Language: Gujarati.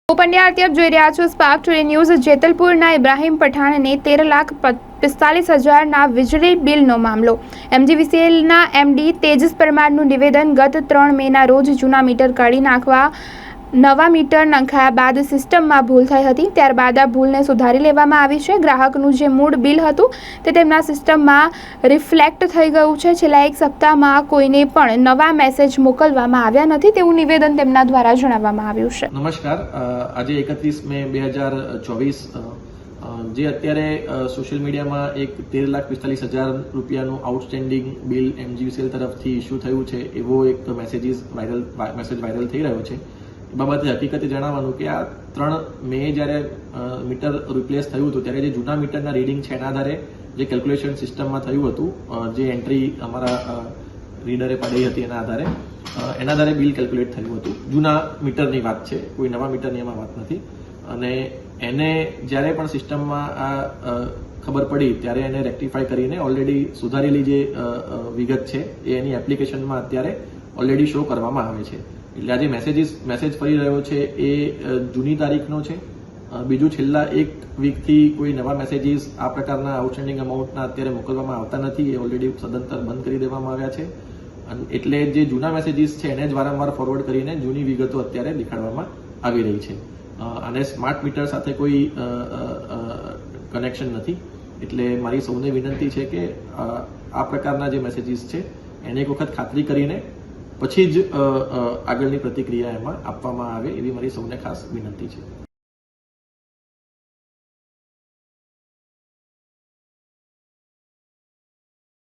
પંડ્યા અત્યારે જોઈ રહ્યા છો સ્પાર્ક ટુડે ન્યૂઝ। જેતલપુરના ઇબ્રાહીમ પઠાણને 13,45,000ના વીજળી બિલનો મામલો। MGVCLના MD તેજસ પરમારનું નિવેદન। ગત 3 મેના રોજ જૂના મીટર કાઢી નાખવા નવા મીટર નંખાયા બાદ સિસ્ટમમાં ભૂલ થઈ હતી। ત્યારબાદ આ ભૂલને સુધારી લેવામાં આવી છે। ગ્રાહકનું જે મૂળ બિલ હતું તે તેમના સિસ્ટમમાં રિફ્લેક્ટ થઈ ગયું છે। છેલ્લા 1 સપ્તાહમાં કોઈને પણ નવા મેસેજ મોકલવામાં આવ્યા નથી તેવું નિવેદન તેમના દ્વારા જણાવવામાં આવ્યું છે। નમસ્કાર, આજે 31 મે 2024 જે અત્યારે સોશિયલ મીડિયામાં એક 13,45,000 રૂપિયાનું આઉટસ્ટેન્ડિંગ બિલ MGVCL તરફથી ઇસ્યુ થયું છે એવો એક મેસેજ વાયરલ થઈ રહ્યો છે। એ બાબતે હકીકતે જણાવવાનું કે આ 3 મે જ્યારે મીટર રિપ્લેસ થયું હતું ત્યારે જે જૂના મીટરના રીડિંગ છે એના આધારે જે કેલ્ક્યુલેશન સિસ્ટમમાં થયું હતું, જે એન્ટ્રી અમારા રીડરે પાડી હતી એના આધારે બિલ કેલ્ક્યુલેટ થયું હતું। જૂના મીટરની વાત છે, કોઈ નવા મીટરની એમાં વાત નથી। અને એને જ્યારે પણ સિસ્ટમમાં આ ખબર પડી ત્યારે એને રેક્ટિફાઈ કરીને ઓલરેડી સુધારેલી જે વિગત છે એ એની એપ્લિકેશનમાં અત્યારે ઓલરેડી શો કરવામાં આવે છે। એટલે આજે મેસેજ ફરી રહ્યો છે એ જૂની તારીખનો છે। બીજું, છેલ્લા 1 વીકથી કોઈ નવા મેસેજીસ આ પ્રકારના આઉટસ્ટેન્ડિંગ અમાઉન્ટના અત્યારે મોકલવામાં આવતા નથી, એ ઓલરેડી સદંતર બંધ કરી દેવામાં આવ્યા છે। એટલે જે જૂના મેસેજીસ છે એને જ વારંવાર ફોરવર્ડ કરીને જૂની વિગતો અત્યારે દેખાડવામાં આવી રહી છે। અને સ્માર્ટ મીટર સાથે કોઈ કનેક્શન નથી। એટલે મારી સૌને વિનંતી છે કે આ પ્રકારના જે મેસેજીસ છે એને એક વખત ખાતરી કરીને પછી જ આગળની પ્રતિક્રિયા એમાં આપવામાં આવે એવી મારી સૌને ખાસ વિનંતી છે।